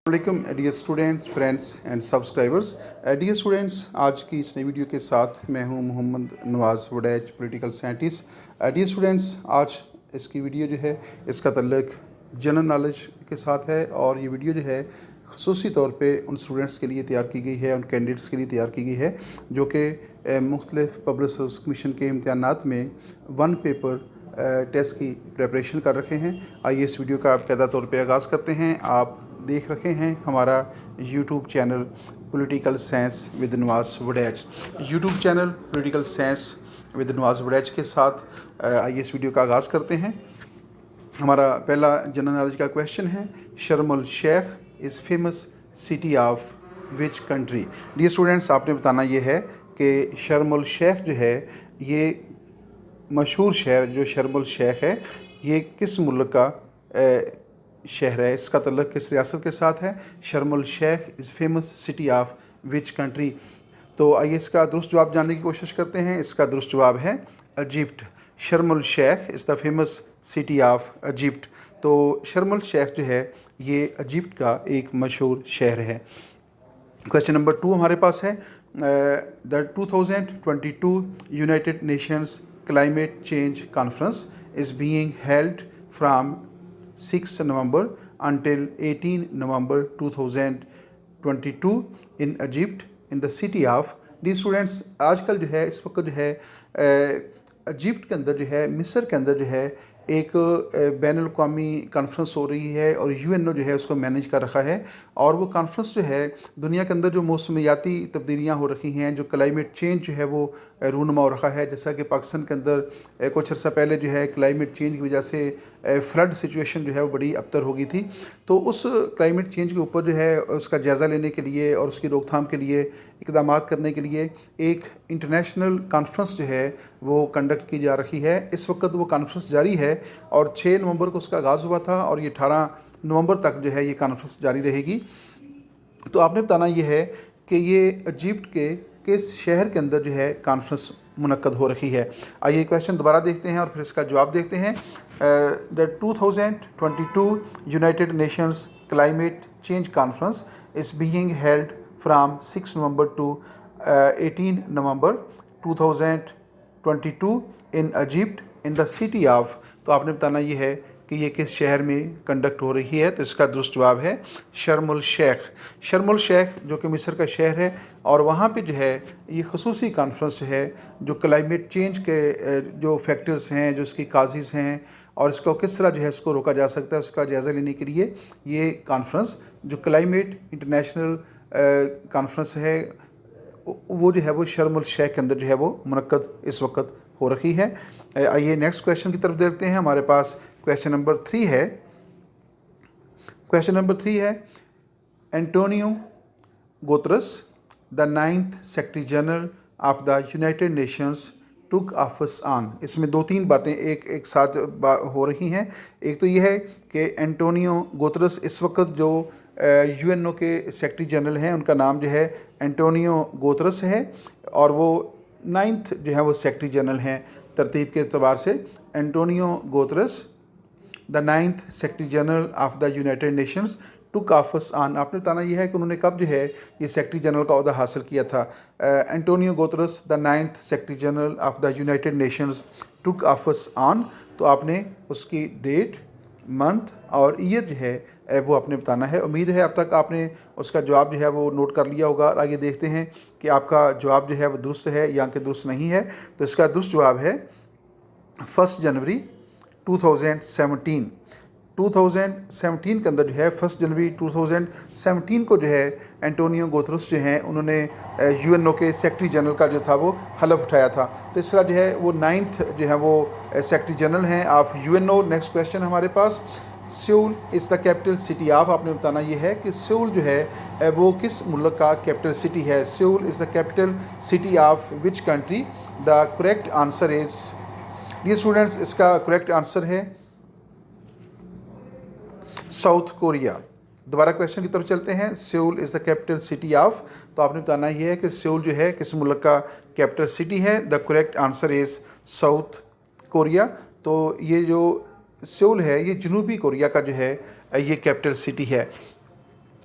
वालेकुम dear students, friends and subscribers. Dear students, आज की इस नई वीडियो के साथ मैं हूं Mohammad Nawaz Waraich, political scientist. Dear students, आज इसकी वीडियो जो है इसका तल्लुक़ जनरल नॉलेज के साथ है और ये वीडियो जो है ख़ुसूसी तौर पे उन स्टूडेंट्स के लिए तैयार की गई है, उन कैंडिडेट्स के लिए तैयार की गई है जो कि मुख्तलिफ़ पब्लिक सर्विस कमीशन के इम्तहानात में वन पेपर टेस्ट की प्रिपरेशन कर रखे हैं। आइए इस वीडियो का बाकायदा तौर पे आगाज़ करते हैं। आप देख रखे हैं हमारा YouTube channel political science with Nawaz Waraich. YouTube channel political science with Nawaz Waraich के साथ आइए इस वीडियो का आगाज़ करते हैं। हमारा पहला जनरल नॉलेज का क्वेश्चन है, Sharm Sheikh is famous city of which country. Dear students, आपने बताना ये है कि शर्म शेख जो है, ये मशहूर शहर जो शर्म शेख है, ये किस मुल्क का शहर है, इसका तल्लुक़ किस रियासत के साथ है। Sharm Sheikh is famous city of which country. तो आइए इसका दुरुस्त जवाब जानने की कोशिश करते हैं। इसका दुरुस्त जवाब है Egypt. Sharm Sheikh is the famous city of Egypt. तो शर्म शेख जो है ये इजिप्ट का एक मशहूर शहर है। क्वेश्चन नंबर 2 हमारे पास है, the 2022 United Nations Climate Change Conference is being held from 6 November until 18 November 2022 in Egypt in the city of. D students, आजकल जो है इस वक्त जो है इजिप्ट के अंदर जो है, मिस्र के अंदर जो है एक बैनुल अक़वामी कॉन्फ्रेंस हो रही है और यूएनओ जो है उसको मैनेज कर रखा है। और वो कॉन्फ्रेंस जो है दुनिया के अंदर जो मौसमियाती तब्दीलियाँ हो रखी हैं, जो क्लाइमेट चेंज जो है वो रूनुमा हो रखा है। जैसा कि पाकिस्तान के अंदर कुछ अर्सा पहले जो है क्लाइमेट चेंज की वजह से फ्लड सिचुएशन जो है वो बड़ी अबतर हो गई थी। तो उस क्लाइमेट चेंज के ऊपर जो है उसका जायज़ा लेने के लिए और उसकी रोकथाम के लिए इक़दाम करने के लिए एक इंटरनेशनल कॉन्फ्रेंस जो है वो कंडक्ट की जा रही है। इस वक्त वो कॉन्फ्रेंस जारी है और 6 नवंबर को उसका आगाज़ हुआ था और ये 18 नवंबर तक जो है ये कॉन्फ्रेंस जारी रहेगी। तो आपने बताना ये है कि ये इजिप्ट के किस शहर के अंदर जो है कॉन्फ्रेंस मुनक्कद हो रही है। आइए क्वेश्चन दोबारा देखते हैं और फिर इसका जवाब देखते हैं। The 2022 United Nations Climate Change Conference is being held from 6 November to 18 November 2022 in Egypt in the city of. तो आपने बताना ये है कि ये किस शहर में कंडक्ट हो रही है। तो इसका दुरुस्त जवाब है शर्म शेख। शर्म शेख जो कि मिस्र का शहर है और वहाँ पे जो है ये ख़ुसूसी कॉन्फ्रेंस है जो क्लाइमेट चेंज के जो फैक्टर्स हैं, जो इसकी काजेज़ हैं और इसको किस तरह जो है इसको रोका जा सकता है, उसका जायज़ा लेने के लिए ये कॉन्फ्रेंस जो क्लाइमेट इंटरनेशनल कॉन्फ्रेंस है वो जो है वो शर्म शेख के अंदर जो है वो मुनक्कद इस वक्त हो रही है। आइए नेक्स्ट क्वेश्चन की तरफ देखते हैं। हमारे पास क्वेश्चन नंबर 3 है। क्वेश्चन नंबर 3 है, Antonio Guterres the 9th secretary general of the United Nations took office on. इसमें 2-3 बातें एक साथ हो रही हैं। एक तो ये है कि एंटोनियो गुतेरेस इस वक्त जो यूएनओ के सेक्रेटरी जनरल हैं, उनका नाम जो है एंटोनियो गुतेरेस है और वो 9th जो है वो सेक्रेटरी जनरल हैं तरतीब के अतबार से। Antonio Guterres the 9th secretary general of the United Nations took office on. आपने बताना यह है कि उन्होंने कब जो है ये सेक्रेटरी जनरल का ओहदा हासिल किया था। Antonio Guterres the 9th secretary general of the United Nations took office on. तो आपने उसकी डेट, मंथ और ईयर जो है वो आपने बताना है। उम्मीद है अब तक आपने उसका जवाब जो है वो नोट कर लिया होगा। आगे देखते हैं कि आपका जवाब जो है वो दुरुस्त है या कि दुरुस्त नहीं है। तो इसका दुरुस्त जवाब है 1 जनवरी 2017। 2017 के अंदर जो है 1 जनवरी 2017 को जो है एंटोनियो गुतेरेस जो हैं उन्होंने यूएनओ के सेक्रेटरी जनरल का जो था वो हलफ उठाया था। तो इस तरह जो है वो 9th जो है वो सेक्रेटरी जनरल हैं ऑफ यूएनओ। नेक्स्ट क्वेश्चन हमारे पास, Seoul is the capital city of. आपने बताना ये है कि सेउल जो है वो किस मुल्क का कैपिटल सिटी है। Seoul is the capital city of which country. The correct answer is, dear students, इसका करेक्ट आंसर है साउथ कोरिया। दोबारा क्वेश्चन की तरफ चलते हैं। Seoul is the capital city of. तो आपने बताना ये है कि सेउल जो है किस मुल्क का कैपिटल सिटी है। The correct answer is south Korea. तो ये जो सेउल है ये जनूबी कोरिया का जो है ये कैपिटल सिटी है।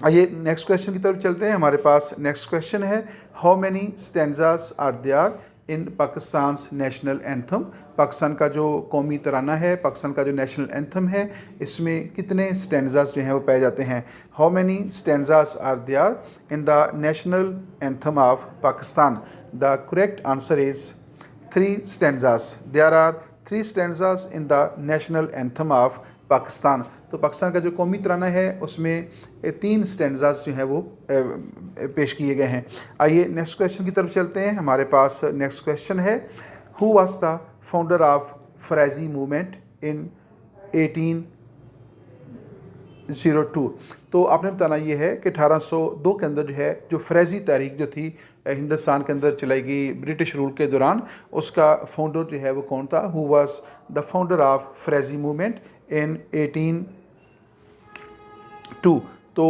आइए नेक्स्ट क्वेश्चन की तरफ चलते हैं। हमारे पास नेक्स्ट क्वेश्चन है, how many stanzas are there in Pakistan's national anthem. Pakistan का जो कौमी तराना है, पाकिस्तान का जो नेशनल एंथम है, इसमें कितने स्टैंजास जो हैं वो पाए जाते हैं। How many stanzas are there in the national anthem of Pakistan. The correct answer is 3 stanzas. There are 3 stanzas in the national anthem of Pakistan. तो पाकिस्तान का जो कौमी तराना है उसमें 3 स्टैंजास जो हैं वो पेश किए गए हैं। आइए नेक्स्ट क्वेश्चन की तरफ चलते हैं। हमारे पास नेक्स्ट क्वेश्चन है, who was the founder of Faraizi movement in 1802। तो आपने बताना ये है कि 1802 के अंदर जो है जो फ्रेजी तहरीक जो थी हिंदुस्तान के अंदर चलाई गई ब्रिटिश रूल के दौरान, उसका फाउंडर जो है वो कौन था। Who was the founder of Faraizi movement in 1802। तो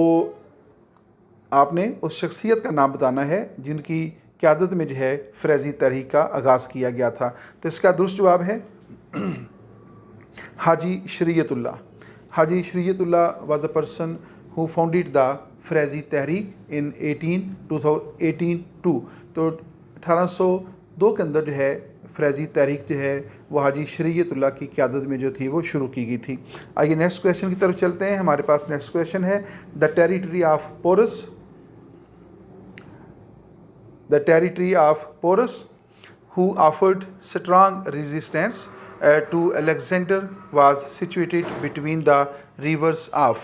आपने उस शख्सियत का नाम बताना है जिनकी क़यादत में जो है फ्रेजी तहरीक का आगाज़ किया गया था। तो इसका दुरुस्त जवाब है Haji Shariatullah. Haji Shariatullah was the person who founded the Faraizi तहरीक इन 1802। तो 1802 के अंदर जो है फ्रेजी तहरीक जो है वो हाजी शरीयतुल्लाह की क़यादत में जो थी वो शुरू की गई थी। आइए नेक्स्ट क्वेश्चन की तरफ चलते हैं। हमारे पास नेक्स्ट क्वेश्चन है, the territory of Porus. The territory of Porus who offered strong resistance to Alexander was situated between the rivers of.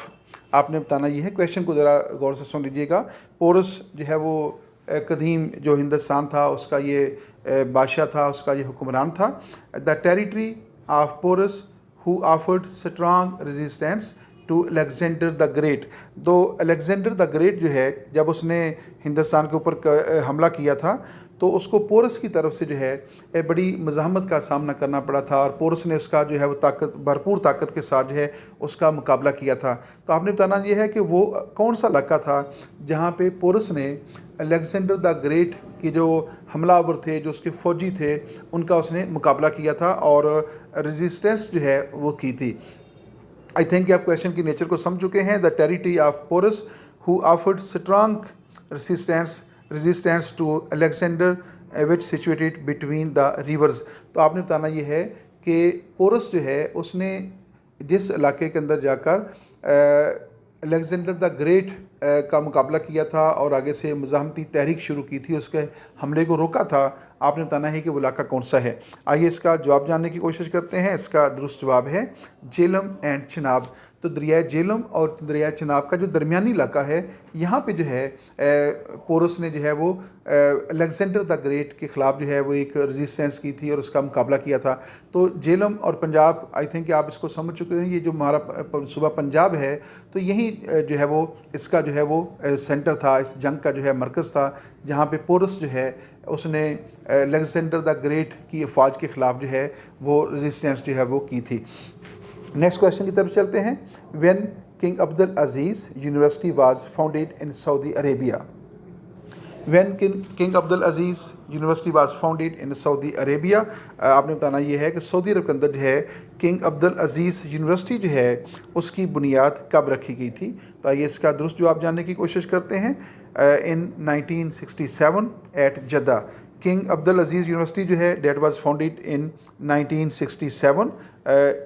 आपने बताना ये है, क्वेश्चन को ज़रा गौर से सुन लीजिएगा। पोरस जो है वो कदीम जो हिंदुस्तान था उसका ये बादशाह था, उसका ये हुक्मरान था। The territory of Porus who offered strong resistance to Alexander the Great. तो अलेक्जेंडर द ग्रेट जो है जब उसने हिंदुस्तान के ऊपर हमला किया था तो उसको पोरस की तरफ से जो है बड़ी मज़ाहमत का सामना करना पड़ा था और पोरस ने उसका जो है वो भरपूर ताकत के साथ जो है उसका मुकाबला किया था। तो आपने बताना ये है कि वो कौन सा इलाका था जहाँ पे पोरस ने अलेक्जेंडर द ग्रेट के जो हमलावर थे, जो उसके फ़ौजी थे, उनका उसने मुकाबला किया था और रेजिस्टेंस जो है वो की थी। आई थिंक आप क्वेश्चन की नेचर को समझ चुके हैं। The territory of Porus who offered strong resistance to Alexander which situated between the rivers. तो आपने बताना ये है कि पोरस जो है उसने जिस इलाके के अंदर जाकर अलेक्जेंडर द ग्रेट का मुकाबला किया था और आगे से मज़ाहमती तहरीक शुरू की थी, उसके हमले को रोका था, आपने बताना है कि वो इलाका कौन सा है। आइए इसका जवाब जानने की कोशिश करते हैं। इसका दुरुस्त जवाब है झेलम एंड चिनाब। तो दरिया झेलम और दरिया चिनाब का जो दरमियानी इलाका है, यहाँ पे जो है पोरस ने जो है वो अलेक्जेंडर द ग्रेट के ख़िलाफ़ जो है वो एक रेजिस्टेंस की थी और उसका मुकाबला किया था। तो झेलम और पंजाब, आई थिंक आप इसको समझ चुके हैं, ये जो हमारा सूबा पंजाब है तो यही जो है वो इसका जो है वो सेंटर था, इस जंग का जो है मरकज़ था, जहाँ पे पोरस जो है उसने अलेक्जेंडर द ग्रेट की अफवाज के ख़िलाफ़ जो है वो रेजिस्टेंस जो है वो की थी। नेक्स्ट क्वेश्चन की तरफ चलते हैं। When king Abdul Aziz university was founded in Saudi Arabia. When king Abdul Aziz university was founded in Saudi Arabia. आपने बताना ये है कि सऊदी अरब के अंदर जो है किंग अब्दुल अजीज़ यूनिवर्सिटी जो है उसकी बुनियाद कब रखी गई थी। तो आइए इसका दुरुस्त जवाब जानने की कोशिश करते हैं। In 1967 at Jeddah. King Abdul Aziz University जो है date was founded in 1967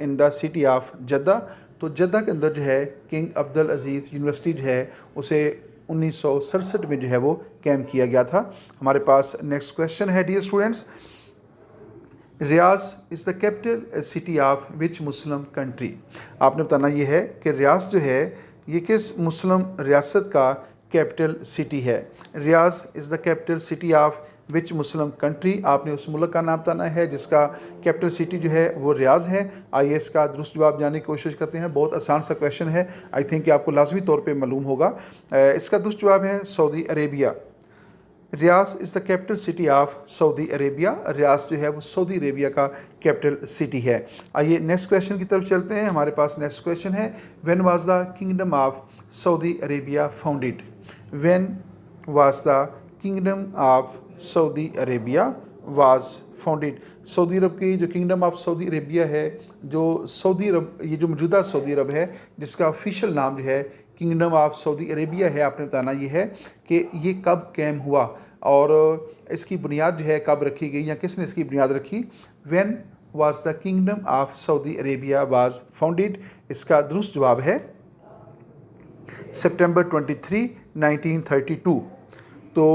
in the city of Jeddah. तो जद्दा के अंदर जो है किंग अब्दुल अजीज़ यूनिवर्सिटी जो है उसे 1967 में जो है वो कैम किया गया था। हमारे पास नेक्स्ट क्वेश्चन है, dear students, Riyadh is the capital city of which Muslim country. आपने बताना ये है कि रियाज जो है ये किस मुस्लिम रियासत का कैपिटल सिटी है। Riyadh is the capital city of which Muslim country. आपने उस मुल्क का नाम बताना है जिसका कैपिटल सिटी जो है वो रियाज है। आइए इसका दुरुस्त जवाब जानने की कोशिश करते हैं। बहुत आसान सा क्वेश्चन है, आई थिंक कि आपको लाजमी तौर पे मालूम होगा। इसका दुरुस्त जवाब है Saudi Arabia. Riyadh is the capital city of Saudi Arabia. Riyadh जो है वो सऊदी अरेबिया का कैपिटल सिटी है। आइए नेक्स्ट क्वेश्चन की तरफ चलते हैं। हमारे पास नेक्स्ट क्वेश्चन है, when was the kingdom of Saudi Arabia founded. When was the kingdom of Saudi Arabia was founded. Saudi Arab की जो किंगडम ऑफ सऊदी अरेबिया है, जो सऊदी अरब, ये जो मौजूदा सऊदी अरब है जिसका ऑफिशियल नाम जो है किंगडम ऑफ सऊदी अरेबिया है, आपने बताना ये है कि ये कब कायम हुआ और इसकी बुनियाद जो है कब रखी गई या किसने इसकी बुनियाद रखी। When was the kingdom of Saudi Arabia was founded, इसका दुरुस्त जवाब है सितंबर 23, 1932। तो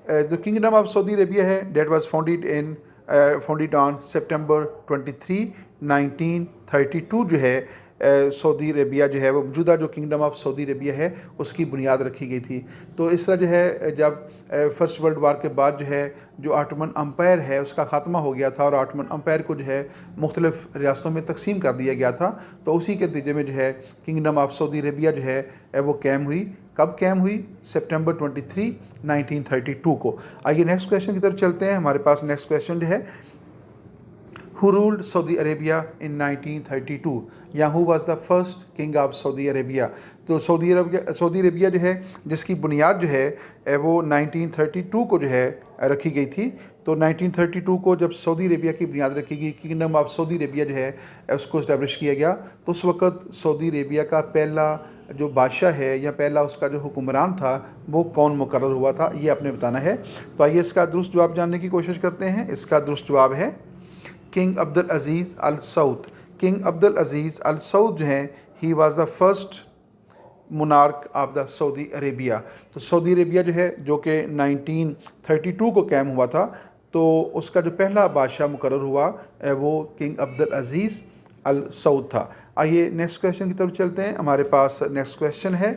the kingdom of Saudi Arabia है date was founded on September 23, 1932 जो है सऊदी अरेबिया जो है वो मौजूदा जो किंगडम ऑफ सऊदी अरेबिया है उसकी बुनियाद रखी गई थी। तो इस तरह जो है जब फर्स्ट वर्ल्ड वार के बाद जो है जो ऑटोमन अम्पायर है उसका ख़ात्मा हो गया था और ऑटोमन अम्पायर को जो है मुख्तलिफ रियासतों में तकसीम कर दिया गया था, तो उसी के नतीजे में जो है किंगडम ऑफ सऊदी अरेबिया जो है वो कायम हुई। कब कायम हुई? सितंबर 23, 1932 को। आइए नेक्स्ट क्वेश्चन की तरफ चलते हैं। हमारे पास नेक्स्ट क्वेश्चन जो है, Who ruled Saudi Arabia in 1932 या who was the first king of Saudi Arabia? तो सऊदी अरेबिया जो है जिसकी बुनियाद जो है वो 1932 को जो है रखी गई थी। तो 1932 को जब सऊदी अरेबिया की बुनियाद रखी गई, किंगडम ऑफ सऊदी अरेबिया जो है उसको इस्टेब्लिश किया गया, तो उस वक़्त सऊदी अरेबिया का पहला जो बादशाह है या पहला उसका जो हुक्मरान था वो कौन मुकर्रर हुआ था, ये आपने बताना है। तो आइए इसका दुरुस्त जवाब जानने की कोशिश करते हैं। इसका दुरुस्त जवाब है किंग अब्दुल अजीज़ अल सऊद। किंग अब्दुल अजीज़ अल सऊद जो हैं he was the first monarch of the Saudi Arabia. तो सऊदी अरेबिया जो है जो कि 1932 को कायम हुआ था, तो उसका जो पहला बादशाह मुकर्रर हुआ वो किंग अब्दुल अजीज़ अल सऊद था। आइए नेक्स्ट क्वेश्चन की तरफ चलते हैं। हमारे पास नेक्स्ट क्वेश्चन है,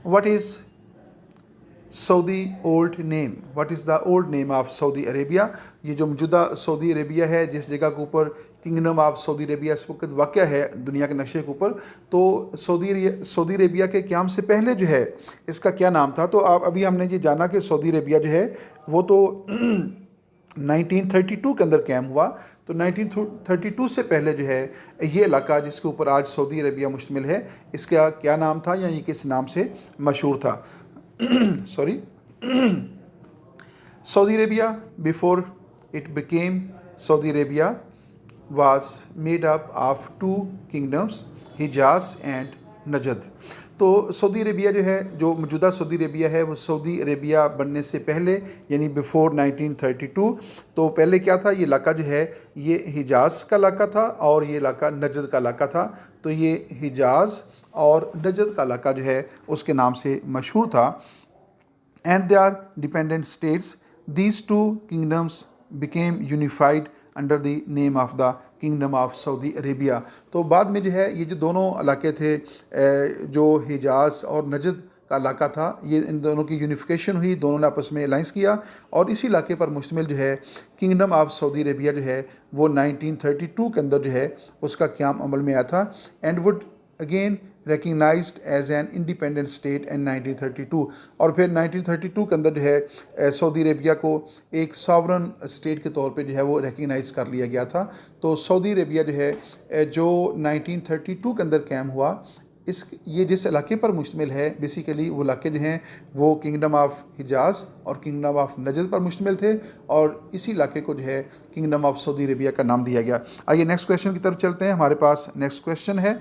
what is Saudi old name? What is the old name of Saudi Arabia? ये जो मौजूदा सऊदी अरेबिया है, जिस जगह के ऊपर किंगडम ऑफ सऊदी अरेबिया इस वक्त वाक़या है दुनिया के नक्शे के ऊपर, तो सऊदी अरेबिया के क़याम से पहले जो है इसका क्या नाम था? तो आप अभी हमने ये जाना कि सऊदी अरेबिया जो है वो तो 1932 के अंदर कायम हुआ। तो 1932 से पहले जो है ये इलाका जिसके ऊपर आज सऊदी अरेबिया मुश्तमिल है, इसका क्या नाम था या ये किस नाम से मशहूर था? Sorry. Saudi Arabia, before it became Saudi Arabia, was made up of two kingdoms, Hijaz and Najd. तो सऊदी अरेबिया जो है जो मौजूदा सऊदी अरेबिया है वो सऊदी अरेबिया बनने से पहले यानी बिफ़ोर 1932, तो पहले क्या था? ये इलाका जो है ये हिजाज़ का इलाका था और ये इलाका नजद का इलाका था। तो ये हिजाज़ और नजद का इलाका जो है उसके नाम से मशहूर था। And they are dependent states, these two kingdoms became unified under the name of the kingdom of Saudi Arabia. तो बाद में जो है ये जो दोनों इलाके थे जो हिजाज़ और नजद का इलाका था, ये इन दोनों की यूनिफिकेशन हुई, दोनों ने आपस में अलाइंस किया और इसी इलाके पर मुश्तमिल जो है किंगडम ऑफ सऊदी अरेबिया जो है वो 1932 के अंदर जो है उसका क़याम अमल में आया था and would again recognized as an independent state in 1932। और फिर 1932 के अंदर जो है सऊदी अरेबिया को एक सॉवरन स्टेट के तौर पे जो है वो रिकग्नाइज़ कर लिया गया था। तो सऊदी अरेबिया जो है जो 1932 के अंदर कायम हुआ, ये जिस इलाके पर मुश्तमिल है बेसिकली वो इलाके जो हैं वो किंगडम ऑफ हिजाज़ और किंगडम ऑफ नजद पर मुश्तमिल थे और इसी इलाके को जो है किंगडम ऑफ सऊदी अरेबिया का नाम दिया गया। आइए नेक्स्ट क्वेश्चन की तरफ चलते हैं। हमारे पास नेक्स्ट क्वेश्चन है,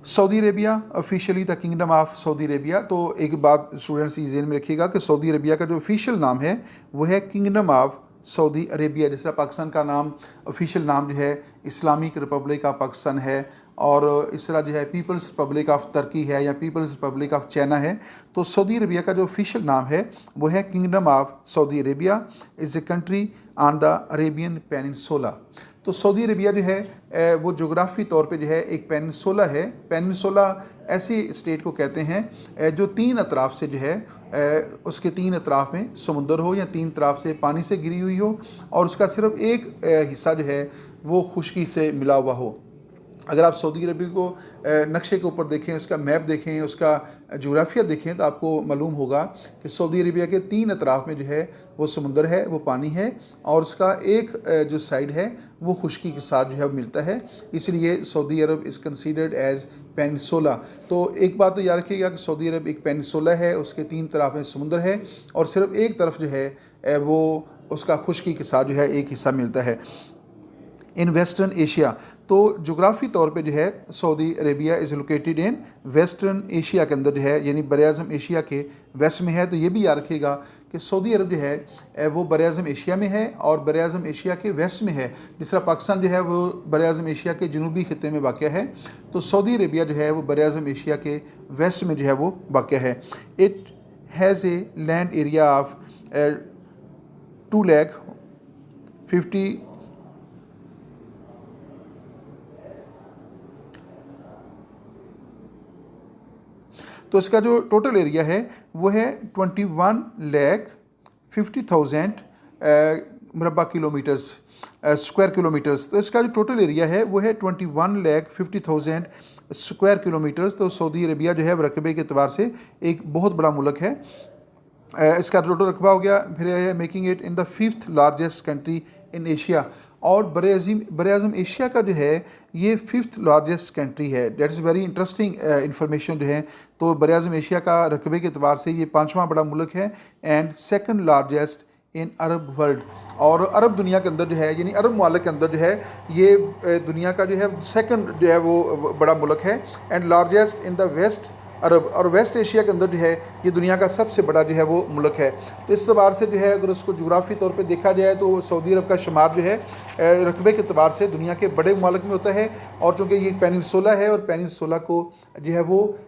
Saudi Arabia officially the kingdom of Saudi Arabia. तो एक बात स्टूडेंट्स ये ज़हन में रखिएगा कि सऊदी अरेबिया का जो ऑफिशियल नाम है वो है किंगडम ऑफ सऊदी अरेबिया। जिस तरह पाकिस्तान का नाम ऑफिशियल नाम जो है इस्लामिक रिपब्लिक ऑफ पाकिस्तान है और इस तरह जो है पीपल्स रिपब्लिक ऑफ तुर्की है या पीपल्स रिपब्लिक ऑफ चाइना है, तो सऊदी अरेबिया का जो ऑफिशियल नाम है वो है kingdom of Saudi Arabia is a country on the Arabian peninsula. तो सऊदी अरेबिया जो है वो जोग्राफी तौर पे जो है एक पेनिनसुला है। पेनिनसुला ऐसी स्टेट को कहते हैं जो तीन अतराफ़ से जो है उसके तीन अतराफ़ में समुंदर हो या तीन तरफ से पानी से घिरी हुई हो और उसका सिर्फ एक हिस्सा जो है वो खुश्की से मिला हुआ हो। अगर आप सऊदी अरबिया को नक्शे के ऊपर देखें, उसका मैप देखें, उसका जोग्राफिया देखें तो आपको मालूम होगा कि सऊदी अरबिया के तीन अतराफ़ में जो है वो समुंदर है, वो पानी है और उसका एक जो साइड है वो खुश्की के साथ जो है मिलता है, इसलिए Saudi Arab is considered as peninsula. तो एक बात तो याद रखिएगा कि सऊदी अरब एक पेनिनसुला है, उसके तीन तरफ में समुंदर है और सिर्फ एक तरफ जो है वो उसका खुश्की के साथ जो है एक हिस्सा मिलता है। In western Asia. तो जोग्राफ़ी तौर पे जो है Saudi Arabia is located in western Asia के अंदर जो है, यानी बर-ए-आज़म एशिया के वेस्ट में है। तो ये भी याद रखिएगा कि सऊदी अरब जो है वो बर-ए-आज़म एशिया में है और बर-ए-आज़म एशिया के वेस्ट में है। जिस तरह पाकिस्तान जो है वो बर-ए-आज़म एशिया के जनूबी खित्ते में वाक़ है, तो सऊदी अरेबिया जो है वो बर-ए-आज़म एशिया के वेस्ट में जो है वो वाक़ है। It has a land area of 2,50,000 तो इसका जो टोटल एरिया है वो है 21,50,000 मुरबा किलोमीटर्स, स्क्वायर किलोमीटर्स। तो इसका जो टोटल एरिया है वो है 21,50,000 स्क्वायर किलोमीटर्स। तो सऊदी अरबिया जो है रकबे के एतबार से एक बहुत बड़ा मुल्क है। इसका टोटल रकबा हो गया, फिर है making it in the 5th largest country in Asia. और बर-ए-आज़म एशिया का जो है ये 5th लार्जेस्ट कंट्री है। That is very interesting information जो है। तो बर-ए-आज़म एशिया का रकबे के अतबार से ये 5वां बड़ा मुल्क है and 2nd largest in Arab world. और अरब दुनिया के अंदर जो है, यानी अरब मुल्क के अंदर जो है ये दुनिया का जो है 2nd जो है वो बड़ा मुल्क है and largest in the West Arab. और वेस्ट एशिया के अंदर जो है ये दुनिया का सबसे बड़ा जो है वो मुल्क है। तो इस एतबार से जो है अगर उसको जोग्राफ़ी तौर पे देखा जाए तो सऊदी अरब का शुमार जो है रकबे के एतबार से दुनिया के बड़े मुल्क में होता है। और चूँकि ये पेनिनसुला है और पेनिनसुला को जो है वो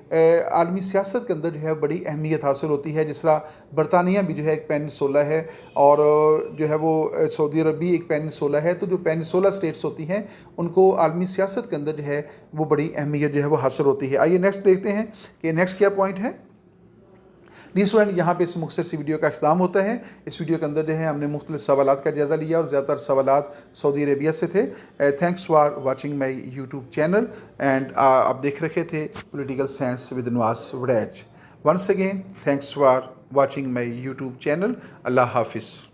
आलमी सियासत के अंदर जो है बड़ी अहमियत हासिल होती है। जिस तरह बरतानिया भी जो है एक पेनिनसुला है और जो है वो सऊदी अरब भी एक पेनिनसुला है। तो जो पेनिनसुला स्टेट्स होती हैं उनको आलमी सियासत के अंदर जो है वो बड़ी अहमियत जो है वो हासिल होती है। आइए नेक्स्ट देखते हैं कि नेक्स्ट क्या पॉइंट है। डी स्टूडेंट, यहाँ पे इस मुख्तसर वीडियो का इख्तिताम होता है। इस वीडियो के अंदर जो है हमने मुख्तलिफ सवालात का जायज़ा लिया और ज़्यादातर सवालात सऊदी अरेबिया से थे। Thanks for watching my YouTube channel and आप देख रखे थे political science with Nawaz Waraich. Once again thanks for watching my YouTube channel. अल्लाह हाफिज़।